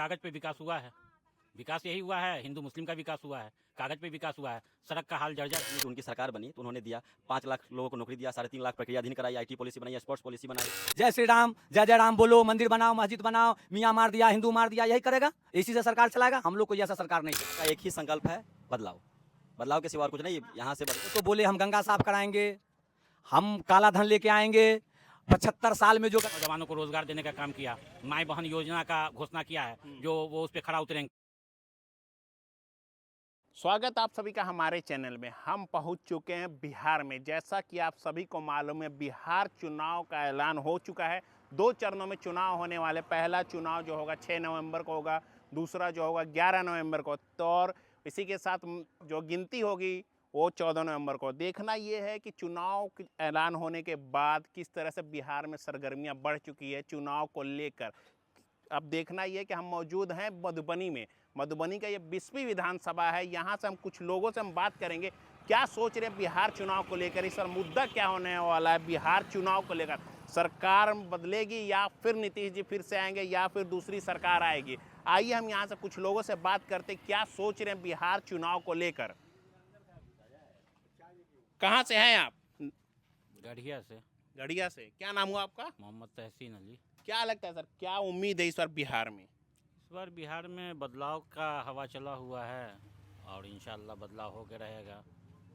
कागज पे विकास हुआ है। विकास यही हुआ है, हिंदू मुस्लिम का विकास हुआ है, कागज पे विकास हुआ है। सड़क का हाल जर्जर। उनकी सरकार बनी तो उन्होंने दिया 5 लाख लोगों को नौकरी दिया, 3.5 लाख प्रक्रिया अधीन कराई, आईटी पॉलिसी बनाई, स्पोर्ट्स पॉलिसी बनाई। जय श्री राम, जय जय राम बोलो, मंदिर बनाओ, मस्जिद बनाओ, मियाँ मार दिया, हिंदू मार दिया, यही करेगा? इसी से सरकार चलाएगा? हम लोग को ऐसा सरकार नहीं चाहिए। का एक ही संकल्प है, बदलाव। बदलाव के सिवा और कुछ नहीं। यहाँ से तो बोले हम गंगा साफ कराएंगे, हम काला धन लेके आएंगे। 75 साल में जो नौजवानों को रोजगार देने का काम किया, माई बहन योजना का घोषणा किया है, जो वो उस पर खड़ा उतरेंगे। स्वागत आप सभी का हमारे चैनल में। हम पहुंच चुके हैं बिहार में। जैसा कि आप सभी को मालूम है, बिहार चुनाव का ऐलान हो चुका है। 2 चरणों में चुनाव होने वाले। पहला चुनाव जो होगा 6 नवंबर को होगा, दूसरा जो होगा 11 नवंबर को, तो और इसी के साथ जो गिनती होगी वो 14 नवंबर को। देखना ये है कि चुनाव ऐलान होने के बाद किस तरह से बिहार में सरगर्मियाँ बढ़ चुकी है चुनाव को लेकर। अब देखना ये कि हम मौजूद हैं मधुबनी में। मधुबनी का ये 20वीं विधानसभा है। यहाँ से हम कुछ लोगों से हम बात करेंगे, क्या सोच रहे हैं बिहार चुनाव को लेकर, इस पर मुद्दा क्या होने वाला है बिहार चुनाव को लेकर। सरकार बदलेगी या फिर नीतीश जी फिर से आएंगे या फिर दूसरी सरकार आएगी। आइए हम यहाँ से कुछ लोगों से बात करते, क्या सोच रहे हैं बिहार चुनाव को लेकर। कहाँ से हैं आप? गढ़िया से। गढ़िया से। क्या नाम हुआ आपका? मोहम्मद तहसीन अली। क्या लगता है सर, क्या उम्मीद है इस बार बिहार में? इस बार बिहार में बदलाव का हवा चला हुआ है और इंशाल्लाह बदलाव होके रहेगा।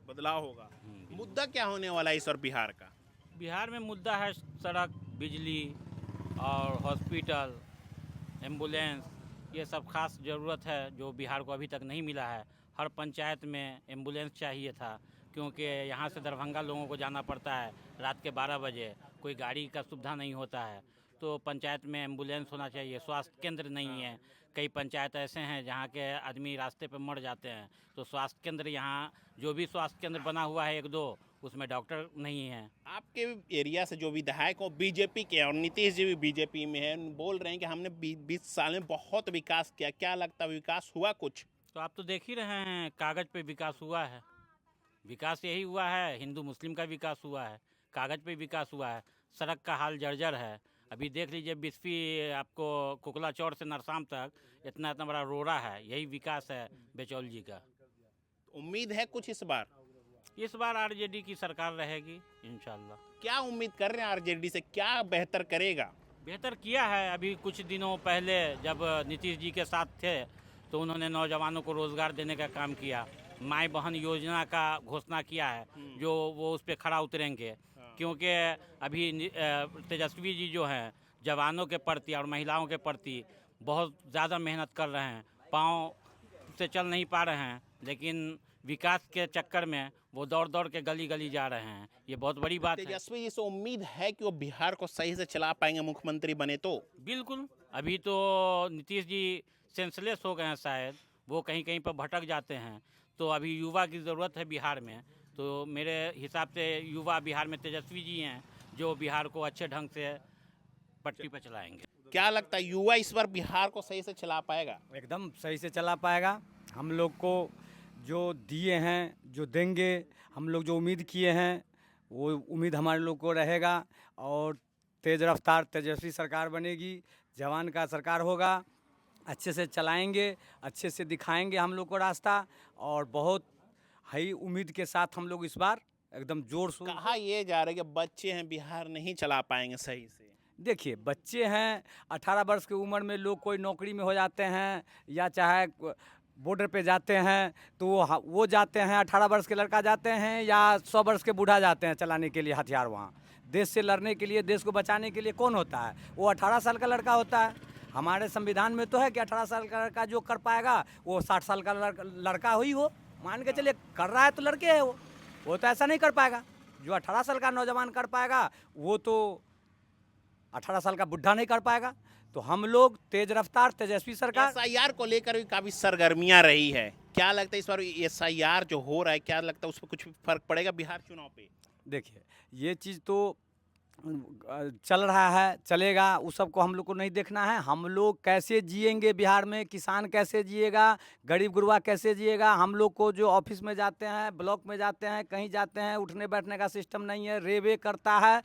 बदलाव होगा। मुद्दा क्या होने वाला है इस बार बिहार का? बिहार में मुद्दा है सड़क, बिजली और हॉस्पिटल, एम्बुलेंस, ये सब खास ज़रूरत है जो बिहार को अभी तक नहीं मिला है। हर पंचायत में एम्बुलेंस चाहिए था, क्योंकि यहाँ से दरभंगा लोगों को जाना पड़ता है रात के 12 बजे, कोई गाड़ी का सुविधा नहीं होता है, तो पंचायत में एम्बुलेंस होना चाहिए। स्वास्थ्य केंद्र नहीं है, कई पंचायत ऐसे हैं जहाँ के आदमी रास्ते पर मर जाते हैं, तो स्वास्थ्य केंद्र यहाँ जो भी स्वास्थ्य केंद्र बना हुआ है 1-2, उसमें डॉक्टर नहीं है। आपके एरिया से जो विधायक हो बीजेपी के, और नीतीश जी भी बीजेपी में है, बोल रहे हैं कि हमने 20 साल में बहुत विकास किया। क्या लगता है विकास हुआ कुछ? तो आप तो देख ही रहे हैं, कागज़ पे विकास हुआ है। विकास यही हुआ है, हिंदू मुस्लिम का विकास हुआ है, कागज़ पे विकास हुआ है। सड़क का हाल जर्जर है। अभी देख लीजिए 20वीं आपको कुकला चौड़ से नरसाम तक इतना बड़ा रोड़ा है, यही विकास है बेचौल जी का। उम्मीद है कुछ इस बार? इस बार आरजेडी की सरकार रहेगी इंशाल्लाह। क्या उम्मीद कर रहे हैं आरजेडी से, क्या बेहतर करेगा? बेहतर किया है। अभी कुछ दिनों पहले जब नीतीश जी के साथ थे तो उन्होंने नौजवानों को रोज़गार देने का काम किया। माई बहन योजना का घोषणा किया है, जो वो उस पर खड़ा उतरेंगे, क्योंकि अभी तेजस्वी जी जो हैं जवानों के प्रति और महिलाओं के प्रति बहुत ज़्यादा मेहनत कर रहे हैं। पाँव से चल नहीं पा रहे हैं, लेकिन विकास के चक्कर में वो दौड़ दौड़ के गली गली जा रहे हैं। ये बहुत बड़ी बात है। तेजस्वी जी से उम्मीद है कि वो बिहार को सही से चला पाएंगे मुख्यमंत्री बने तो? बिल्कुल। अभी तो नीतीश जी सेंसलेस हो गए हैं शायद, वो कहीं कहीं पर भटक जाते हैं, तो अभी युवा की ज़रूरत है बिहार में। तो मेरे हिसाब से युवा बिहार में तेजस्वी जी हैं, जो बिहार को अच्छे ढंग से पटरी पर चलाएंगे। क्या लगता है युवा इस बार बिहार को सही से चला पाएगा? एकदम सही से चला पाएगा। हम लोग को जो दिए हैं, जो देंगे, हम लोग जो उम्मीद किए हैं वो उम्मीद हमारे लोग को रहेगा। और तेज़ रफ्तार तेजस्वी सरकार बनेगी, जवान का सरकार होगा। अच्छे से चलाएंगे, अच्छे से दिखाएंगे हम लोग को रास्ता, और बहुत हाई उम्मीद के साथ हम लोग इस बार एकदम जोर शोर। कहा ये जा रहा है कि बच्चे हैं बिहार नहीं चला पाएंगे सही से। देखिए, बच्चे हैं, 18 वर्ष की उम्र में लोग कोई नौकरी में हो जाते हैं या चाहे बॉर्डर पे जाते हैं, तो वो जाते हैं, 18 वर्ष के लड़का जाते हैं या 100 वर्ष के बूढ़ा जाते हैं चलाने के लिए हथियार। वहाँ देश से लड़ने के लिए, देश को बचाने के लिए कौन होता है? वो 18 साल का लड़का होता है। हमारे संविधान में तो है कि 18 साल का लड़का जो कर पाएगा वो 60 साल का लड़का ही हो। मान के चलिए कर रहा है तो लड़के है वो तो ऐसा नहीं कर पाएगा। जो 18 साल का नौजवान कर पाएगा वो तो 18 साल का बुढ़ा नहीं कर पाएगा। तो हम लोग तेज रफ्तार तेजस्वी सरकार। एसआईआर को लेकर भी काफी सरगर्मियां रही है। क्या लगता है इस बार एसआईआर जो हो रहा है, क्या लगता है उस पर कुछ फर्क पड़ेगा बिहार चुनाव पे? देखिए, ये चीज़ तो चल रहा है, चलेगा, उस सब को हम लोग को नहीं देखना है। हम लोग कैसे जिएंगे बिहार में, किसान कैसे जिएगा, गरीब गुरबा कैसे जिएगा। हम लोग को जो ऑफिस में जाते हैं, ब्लॉक में जाते हैं, कहीं जाते हैं, उठने बैठने का सिस्टम नहीं है, रेवे करता है।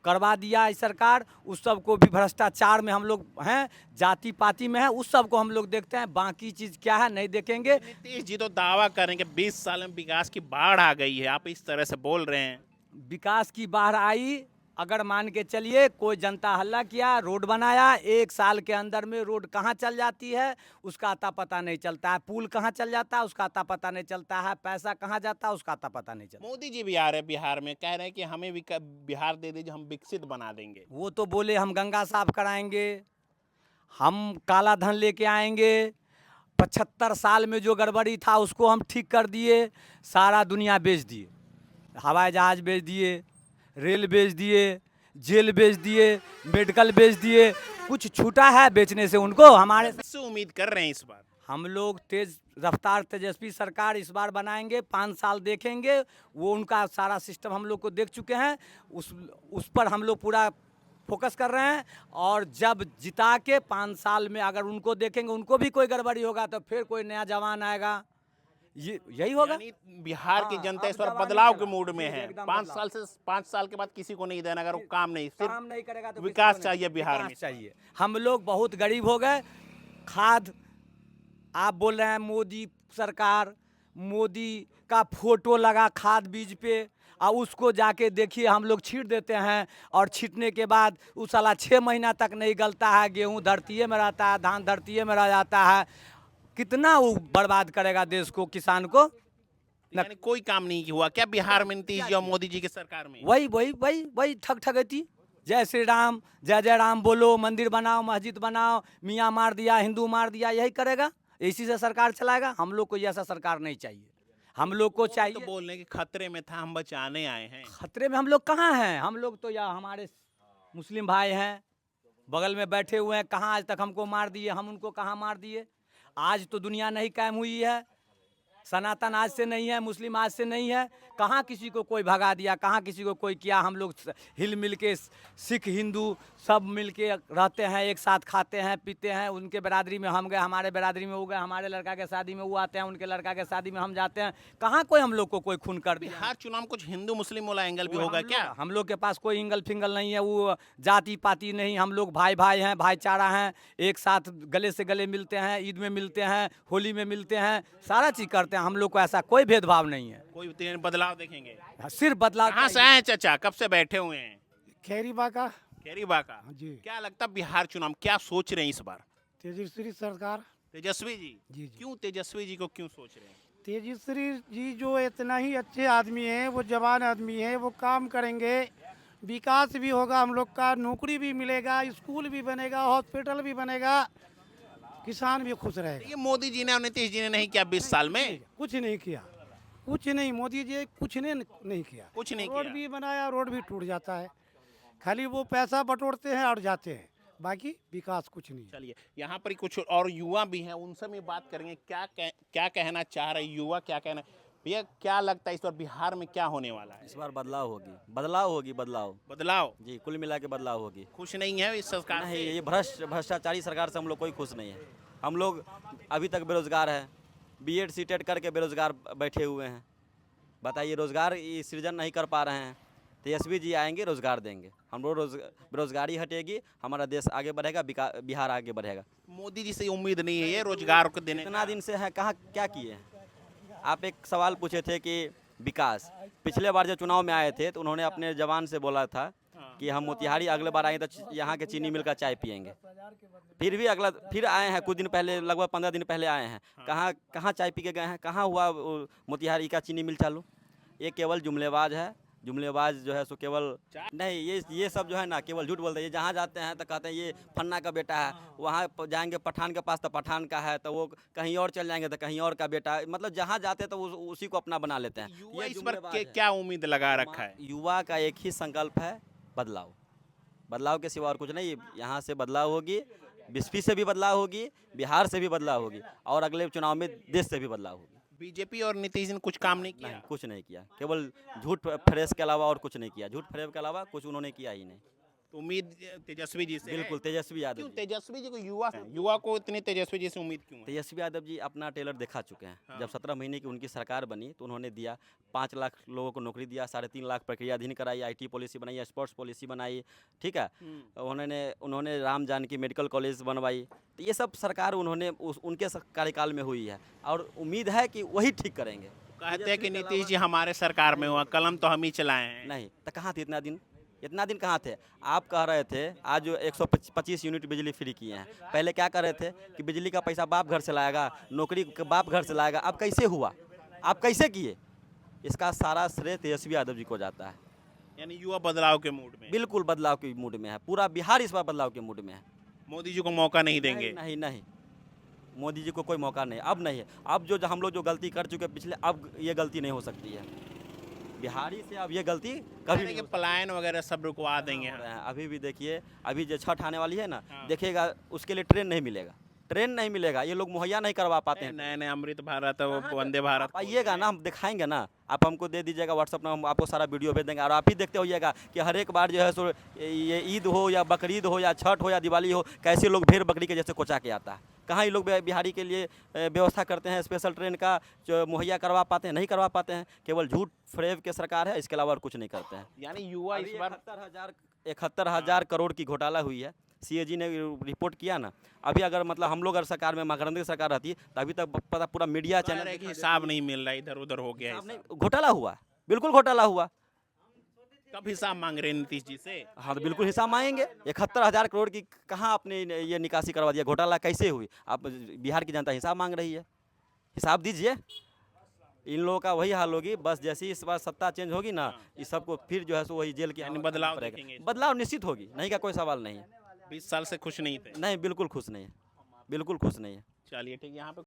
करवा दिया है सरकार, उस सब को भी भ्रष्टाचार में हम लोग हैं, जाति पाति में है, उस सब को हम लोग देखते हैं, बाकी चीज़ क्या है नहीं देखेंगे। नीतीश जी तो दावा करें कि 20 साल में विकास की बाढ़ आ गई है, आप इस तरह से बोल रहे हैं। विकास की बाढ़ आई, अगर मान के चलिए कोई जनता हल्ला किया, रोड बनाया, 1 साल के अंदर में रोड कहाँ चल जाती है उसका अता पता नहीं चलता है, पुल कहाँ चल जाता है उसका अता पता नहीं चलता है, पैसा कहाँ जाता है उसका अता पता नहीं चलता। मोदी जी भी आ रहे हैं बिहार में, कह रहे हैं कि हमें बिहार दे दीजिए, हम विकसित बना देंगे। वो तो बोले हम गंगा साफ कराएंगे, हम काला धन लेके आएंगे, 75 साल में जो गड़बड़ी था उसको हम ठीक कर दिए, सारा दुनिया बेच दिए, हवाई जहाज बेच दिए, रेल बेच दिए, जेल बेच दिए, मेडिकल बेच दिए, कुछ छूटा है बेचने से उनको? हमारे किससे उम्मीद कर रहे हैं इस बार? हम लोग तेज रफ्तार तेजस्वी सरकार इस बार बनाएंगे, 5 साल देखेंगे, वो उनका सारा सिस्टम हम लोग को देख चुके हैं, उस पर हम लोग पूरा फोकस कर रहे हैं, और जब जिता के 5 साल में अगर उनको देखेंगे, उनको भी कोई गड़बड़ी होगा तो फिर कोई नया जवान आएगा, ये यही होगा। यानी बिहार की हाँ, जनता इस अब बार जवानी बदलाव के चला, मूड में जी, है। एकदम 5 बदलाव। साल से 5 साल के बाद किसी को नहीं देना, अगर वो काम नहीं, काम सिर्फ नहीं करेगा तो विकास किसी को नहीं। चाहिए बिहार में। विकास चाहिए। हम लोग बहुत गरीब हो गए। खाद, आप बोल रहे हैं मोदी सरकार, मोदी का फोटो लगा खाद बीज पे, और उसको जाके देखिए हम लोग छींट देते हैं, और छींटने के बाद उस साला 6 महीना तक नहीं गलता है, गेहूँ धरतीये में रहता है, धान धरतीये में रह जाता है, कितना वो बर्बाद करेगा देश को, किसान को। यानी कोई काम नहीं हुआ क्या बिहार में नीतीश जी और मोदी जी की सरकार में? वही ठग ठगती, जय श्री राम, जय जय राम बोलो, मंदिर बनाओ, मस्जिद बनाओ, मियाँ मार दिया, हिंदू मार दिया, यही करेगा, इसी से सरकार चलाएगा। हम लोग को ऐसा सरकार नहीं चाहिए, हम लोग को तो चाहिए। बोलने की खतरे में था, हम बचाने आए हैं। खतरे में हम लोग कहाँ हैं? हम लोग तो या हमारे मुस्लिम भाई हैं बगल में बैठे हुए हैं, कहाँ आज तक हमको मार दिए, हम उनको कहाँ मार दिए? आज तो दुनिया नहीं कायम हुई है, सनातन आज से नहीं है, मुस्लिम आज से नहीं है, कहाँ किसी को कोई भगा दिया, कहाँ किसी को कोई किया? हम लोग हिल मिल के, सिख हिंदू सब मिल के रहते हैं, एक साथ खाते हैं पीते हैं, उनके बिरादरी में हम गए, हमारे बिरादरी में वो गए, हमारे लड़का के शादी में वो आते हैं, उनके लड़का के शादी में हम जाते हैं, कहाँ कोई हम लोग को कोई खून कर दिया? बिहार चुनाव में कुछ हिंदू मुस्लिम वाला एंगल भी वो होगा क्या? हम लोग के पास कोई इंगल फिंगल नहीं है, वो जाति पाति नहीं, हम लोग भाई भाई हैं, भाईचारा हैं, एक साथ गले से गले मिलते हैं, ईद में मिलते हैं, होली में मिलते हैं, सारा चीज़ करते हैं, हम लोग को ऐसा कोई भेदभाव नहीं है। कोई बदलाव देखेंगे? सिर्फ बदलाव कहाँ से चाहिए। आए हैं चाचा, कब से बैठे हुए हैं? खैरीबा का खेरीबा का। जी। क्या लगता है बिहार चुनाव में क्या सोच रहे हैं इस बार तेजस्वी सरकार। तेजस्वी जी? जी। क्यों तेजस्वी जी को क्यों सोच रहे हैं? तेजस्वी जी जो इतना ही अच्छे आदमी हैं, वो जवान आदमी हैं, वो काम करेंगे, विकास भी होगा, हम लोग का नौकरी भी मिलेगा, स्कूल भी बनेगा, हॉस्पिटल भी बनेगा, किसान भी खुश रहेगा। ये मोदी जी ने और नीतीश जी ने नहीं किया 20 साल में? कुछ नहीं किया, कुछ नहीं, मोदी जी कुछ ने नहीं किया। कुछ नहीं रोड किया। भी बनाया, रोड भी टूट जाता है, खाली वो पैसा बटोरते हैं और जाते हैं, बाकी विकास कुछ नहीं। चलिए, यहाँ पर कुछ और युवा भी हैं, उनसे भी बात करेंगे, क्या कहना चाह रहे युवा, क्या कहना। भैया क्या लगता है इस बार बिहार में क्या होने वाला है? इस बार बदलाव होगी, बदलाव होगी, बदलाव बदलाव? जी, कुल मिला के बदलाव होगी। खुश नहीं है इस सरकार नहीं, से? ये भ्रष्टाचारी सरकार से हम लोग कोई खुश नहीं है। हम लोग अभी तक बेरोजगार हैं, बीएड सीटेड करके बेरोजगार बैठे हुए हैं। बताइए, रोजगार ये सृजन नहीं कर पा रहे हैं। तेजस्वी जी आएंगे, रोजगार देंगे, हम लोग बेरोजगारी हटेगी, हमारा देश आगे बढ़ेगा, बिहार आगे बढ़ेगा। मोदी जी से उम्मीद नहीं है ये रोजगार को देने इतना दिन से है, कहाँ क्या किए हैं? आप एक सवाल पूछे थे कि विकास, पिछले बार जब चुनाव में आए थे तो उन्होंने अपने जवान से बोला था कि हम मोतिहारी अगले बार आएंगे तो यहाँ के चीनी मिल का चाय पियेंगे। फिर आए हैं कुछ दिन पहले, लगभग 15 दिन पहले आए हैं। कहाँ चाय पी के गए हैं? कहाँ हुआ मोतिहारी का चीनी मिल चालू? ये केवल जुमलेबाज है। जुमलेबाज जो है सो केवल नहीं, ये सब जो है ना केवल झूठ बोलते हैं। ये जहाँ जाते हैं तो कहते हैं ये फन्ना का बेटा है, वहाँ जाएंगे पठान के पास तो पठान का है, तो वो कहीं और चल जाएंगे तो कहीं और का बेटा, मतलब जहाँ जाते हैं तो उसी को अपना बना लेते हैं। युवा ये इस पर जुमलेबाज है। क्या उम्मीद लगा रखा है? युवा का एक ही संकल्प है, बदलाव। बदलाव के सिवा और कुछ नहीं। यहाँ से बदलाव होगी, बिस्फी से भी बदलाव होगी, बिहार से भी बदलाव होगी, और अगले चुनाव में देश से भी बदलाव होगी। बीजेपी और नीतीश ने कुछ काम नहीं किया? नहीं, कुछ नहीं किया, केवल झूठ फरेब के अलावा और कुछ नहीं किया। झूठ फरेब के अलावा कुछ उन्होंने किया ही नहीं। तो उम्मीद तेजस्वी जी से है? बिल्कुल तेजस्वी यादव क्यों जी। तेजस्वी जी को युवा को इतनी तेजस्वी जी से उम्मीद क्यों है? तेजस्वी यादव जी अपना टेलर दिखा चुके हैं। हाँ। जब 17 महीने की उनकी सरकार बनी तो उन्होंने दिया 5 लाख लोगों को नौकरी दिया, 3.5 लाख प्रक्रियाधीन कराई, IT पॉलिसी बनाई, स्पोर्ट्स पॉलिसी बनाई, ठीक है। उन्होंने उन्होंने राम जानकी मेडिकल कॉलेज बनवाई। तो ये सब सरकार उन्होंने उनके कार्यकाल में हुई है और उम्मीद है कि वही ठीक करेंगे। कहते हैं कि नीतीश जी हमारे सरकार में हुआ, कलम तो हम ही चलाए हैं। नहीं तो कहाँ थे इतना दिन कहाँ थे? आप कह रहे थे आज जो 125 यूनिट बिजली फ्री किए हैं, पहले क्या कर रहे थे कि बिजली का पैसा बाप घर से लाएगा, नौकरी बाप घर से लाएगा। अब कैसे हुआ? आप कैसे किए? इसका सारा श्रेय तेजस्वी यादव जी को जाता है। यानी युवा बदलाव के मूड में। बिल्कुल बदलाव के मूड में है, पूरा बिहार इस बार बदलाव के मूड में है। मोदी जी को मौका नहीं देंगे। नहीं नहीं, मोदी जी को कोई मौका नहीं, अब नहीं है। अब जो हम लोग जो गलती कर चुके पिछले, अब ये गलती नहीं हो सकती है बिहारी से। अब ये गलती कभी नहीं कि हो पलायन वगैरह सब रुकवा देंगे। सकती है। अभी भी देखिए, अभी जो छठ आने वाली है ना, हाँ। देखिएगा उसके लिए ट्रेन नहीं मिलेगा, ये लोग मुहैया नहीं करवा पाते हैं। नए नए अमृत भारत वो वंदे भारत आप आइएगा ना, हम दिखाएंगे ना, आप हमको दे दीजिएगा व्हाट्सअप में, हम आपको सारा वीडियो भेज देंगे। और आप ही देखते होइएगा कि हर एक बार जो है सो ये ईद हो या बकरीद हो या छठ हो या दिवाली हो, कैसे लोग भेड़ बकरी के जैसे कोचा के आता है। कहाँ ये लोग बिहारी के लिए व्यवस्था करते हैं स्पेशल ट्रेन का, जो मुहैया करवा पाते हैं? नहीं करवा पाते हैं। केवल झूठ फरेब के सरकार है, इसके अलावा और कुछ नहीं करते हैं। यानी युवा इस बार 71,000 करोड़ की घोटाला हुई है। CAG ने रिपोर्ट किया ना। अभी अगर मतलब हम लोग अगर सरकार में मकरंद की सरकार रहती तो अभी तक पता पूरा मीडिया चैनल कि हिसाब नहीं मिल रहा, इधर उधर हो गया नहीं, हिसाब। घोटाला हुआ, बिल्कुल घोटाला हुआ। कब हिसाब मांग रहे हैं नीतीश जी से? हाँ तो बिल्कुल हिसाब मांगेंगे। 71,000 करोड़ की कहाँ आपने ये निकासी करवा दिया? घोटाला कैसे हुई? आप बिहार की जनता हिसाब मांग रही है, हिसाब दीजिए। इन लोगों का वही हाल होगी, बस जैसे ही इस बार सत्ता चेंज होगी ना, इस सबको फिर जो है सो वही जेल की यानी हवा बदलाव पड़ेगा। देखेंगे। बदलाव निश्चित होगी, नहीं का कोई सवाल नहीं है। 20 साल से खुश नहीं थे। नहीं, बिल्कुल खुश नहीं है, बिल्कुल खुश नहीं है। चलिए ठीक है, यहाँ पे